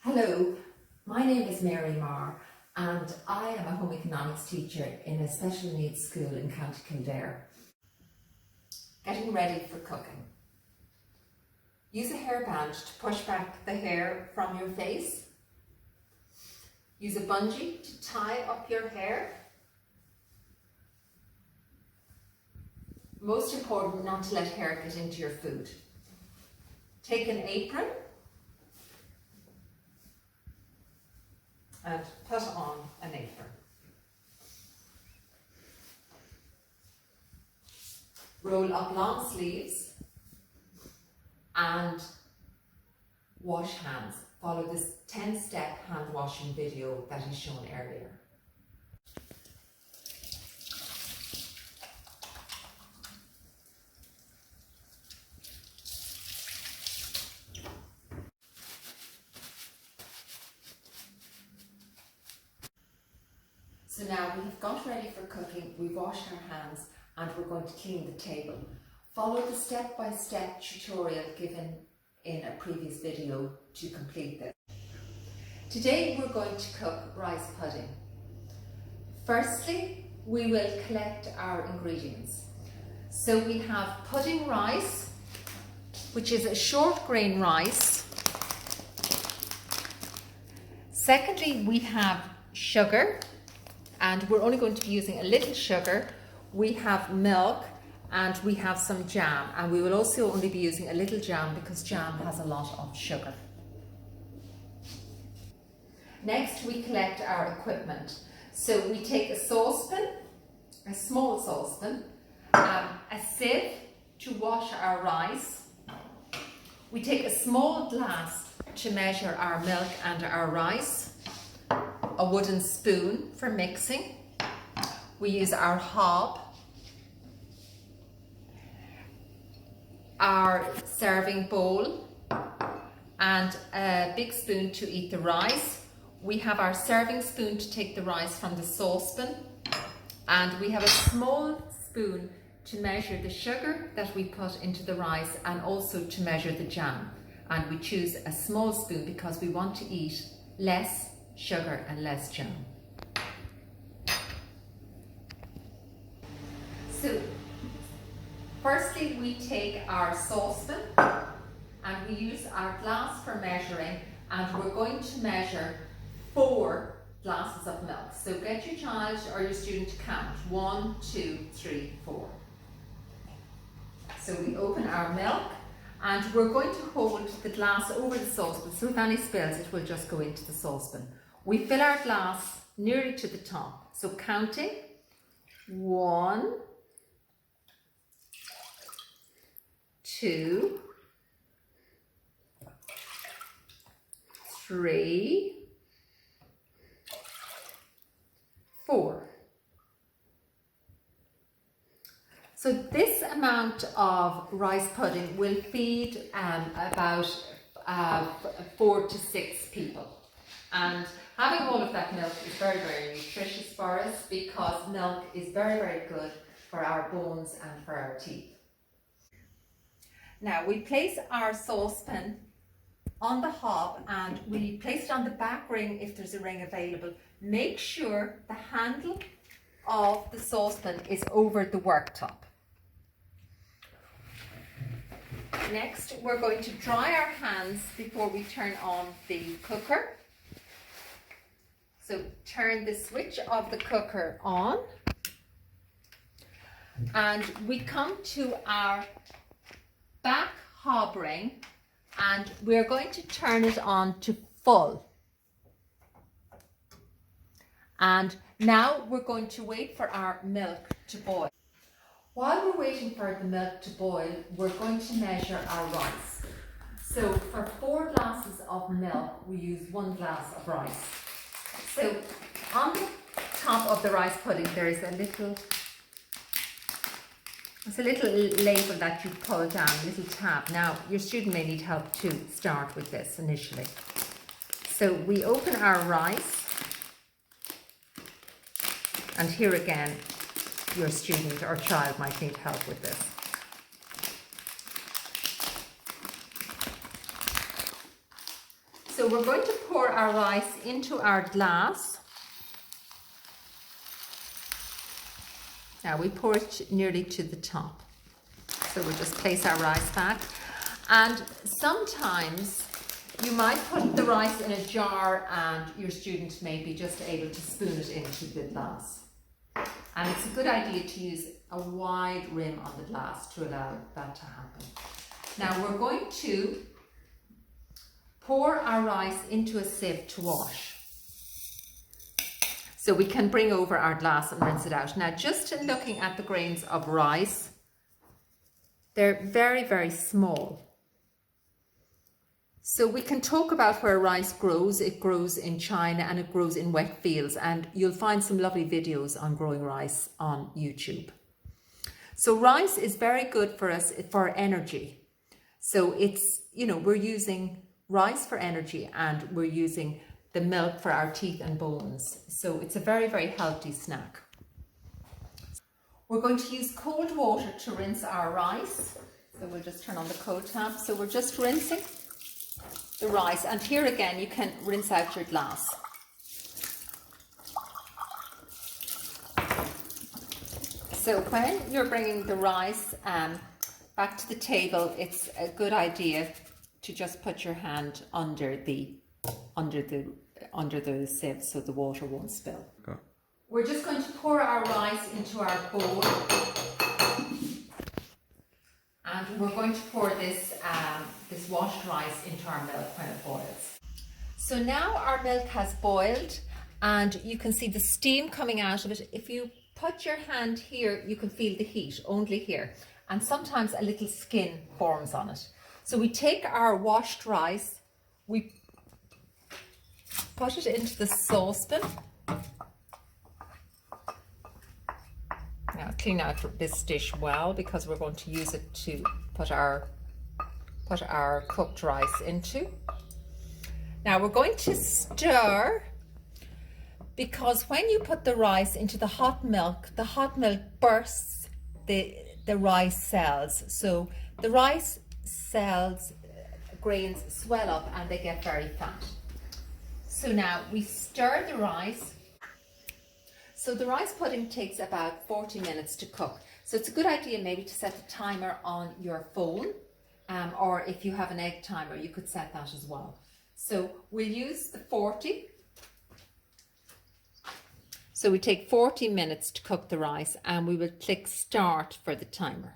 Hello, my name is Mary Marr and I am a home economics teacher in a special needs school in County Kildare. Getting ready for cooking. Use a hairband to push back the hair from your face. Use a bungee to tie up your hair. Most important, not to let hair get into your food. Take an apron and put on an apron. Roll up long sleeves and wash hands. Follow this 10-step hand washing video that is shown earlier. So now we have got ready for cooking, we've washed our hands and we're going to clean the table. Follow the step-by-step tutorial given in a previous video to complete this. Today we're going to cook rice pudding. Firstly, we will collect our ingredients. So we have pudding rice, which is a short grain rice. Secondly, we have sugar. And we're only going to be using a little sugar. We have milk and we have some jam, and we will also only be using a little jam because jam has a lot of sugar. Next, we collect our equipment. So we take a saucepan, a small saucepan, a sieve to wash our rice. We take a small glass to measure our milk and our rice. A wooden spoon for mixing. We use our hob, our serving bowl, and a big spoon to eat the rice. We have our serving spoon to take the rice from the saucepan, and we have a small spoon to measure the sugar that we put into the rice and also to measure the jam. And we choose a small spoon because we want to eat less sugar and less jam. So firstly we take our saucepan and we use our glass for measuring, and we're going to measure 4 glasses of milk. So get your child or your student to count 1, 2, 3, 4. So we open our milk and we're going to hold the glass over the saucepan, so if any spills it will just go into the saucepan. We fill our glass nearly to the top. So counting 1, 2, 3, 4. So this amount of rice pudding will feed about 4 to 6 people. And having all of that milk is very, very nutritious for us because milk is very, very good for our bones and for our teeth. Now we place our saucepan on the hob and we place it on the back ring if there's a ring available. Make sure the handle of the saucepan is over the worktop. Next, we're going to dry our hands before we turn on the cooker. So turn the switch of the cooker on and we come to our back hob ring and we're going to turn it on to full. And now we're going to wait for our milk to boil. While we're waiting for the milk to boil, we're going to measure our rice. So for 4 glasses of milk, we use 1 glass of rice. So on the top of the rice pudding, there is a little label that you pull down, a little tab. Now, your student may need help to start with this initially. So we open our rice, and here again, your student or child might need help with this. So we're going to pour our rice into our glass. Now we pour it nearly to the top. So we'll just place our rice back. And sometimes you might put the rice in a jar and your student may be just able to spoon it into the glass. And it's a good idea to use a wide rim on the glass to allow that to happen. Now we're going to pour our rice into a sieve to wash. So we can bring over our glass and rinse it out. Now, just in looking at the grains of rice, they're very, very small. So we can talk about where rice grows. It grows in China and it grows in wet fields, and you'll find some lovely videos on growing rice on YouTube. So rice is very good for us for energy. So it's, you know, we're using rice for energy and we're using the milk for our teeth and bones. So it's a very, very healthy snack. We're going to use cold water to rinse our rice. So we'll just turn on the cold tap. So we're just rinsing the rice. And here again, you can rinse out your glass. So when you're bringing the rice back to the table, it's a good idea to just put your hand under the sieve so the water won't spill. Okay. We're just going to pour our rice into our bowl, and we're going to pour this washed rice into our milk when it boils. So now our milk has boiled and you can see the steam coming out of it. If you put your hand here, you can feel the heat only here, and sometimes a little skin forms on it. So we take our washed rice, we put it into the saucepan. Now clean out this dish well, because we're going to use it to put our cooked rice into. Now we're going to stir, because when you put the rice into the hot milk bursts the rice cells. So the rice cells, grains swell up and they get very fat. So now we stir the rice. So the rice pudding takes about 40 minutes to cook. So it's a good idea maybe to set the timer on your phone, or if you have an egg timer, you could set that as well. So we'll use the 40. So we take 40 minutes to cook the rice, and we will click start for the timer.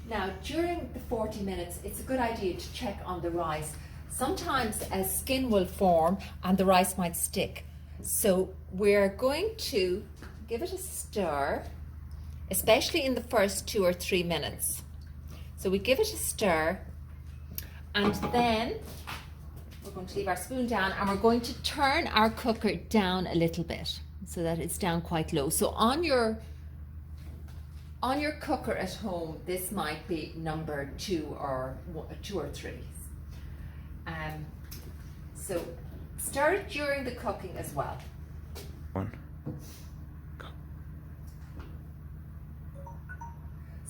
Now, during the 40 minutes, it's a good idea to check on the rice. Sometimes a skin will form and the rice might stick. So we're going to give it a stir, especially in the first 2 or 3 minutes. So we give it a stir, and then we're going to leave our spoon down, and we're going to turn our cooker down a little bit so that it's down quite low. So on your cooker at home, this might be number 2 or 3. So stir it during the cooking as well. 1. Go.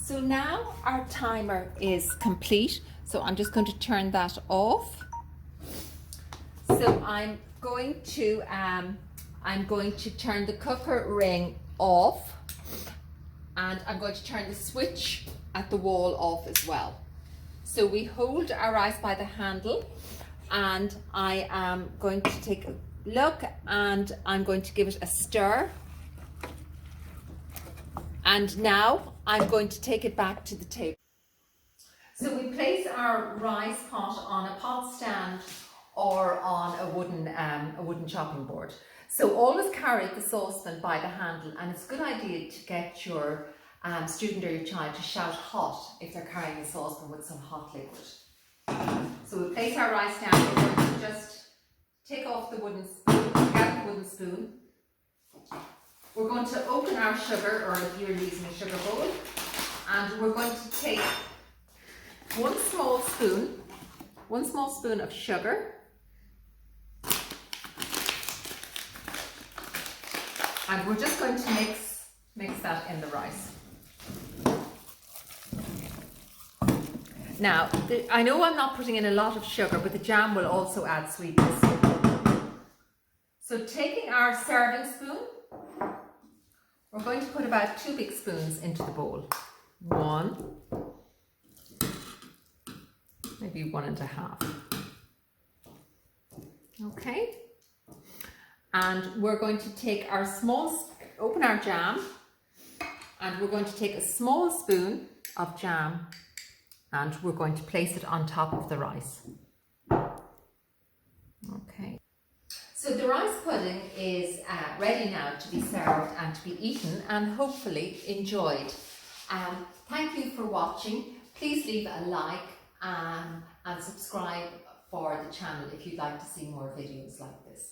So now our timer is complete. So I'm just going to turn that off. So I'm going to turn the cooker ring off, and I'm going to turn the switch at the wall off as well. So we hold our rice by the handle, and I am going to take a look, and I'm going to give it a stir. And now I'm going to take it back to the table. So we place our rice pot on a pot stand or on a wooden chopping board. So always carry the saucepan by the handle, and it's a good idea to get your student or your child to shout hot if they're carrying a saucepan with some hot liquid. So we place our rice down. We're going to just take off the wooden spoon, get the wooden spoon. We're going to open our sugar, or if you're using a sugar bowl, and we're going to take one small spoon of sugar, and we're just going to mix that in the rice. Now, I know I'm not putting in a lot of sugar, but the jam will also add sweetness. So taking our serving spoon, we're going to put about 2 big spoons into the bowl. 1, maybe 1.5. Okay. And we're going to take our open our jam, and we're going to take a small spoon of jam and we're going to place it on top of the rice. Okay. So the rice pudding is ready now to be served and to be eaten and hopefully enjoyed. Thank you for watching. Please leave a like and subscribe for the channel if you'd like to see more videos like this.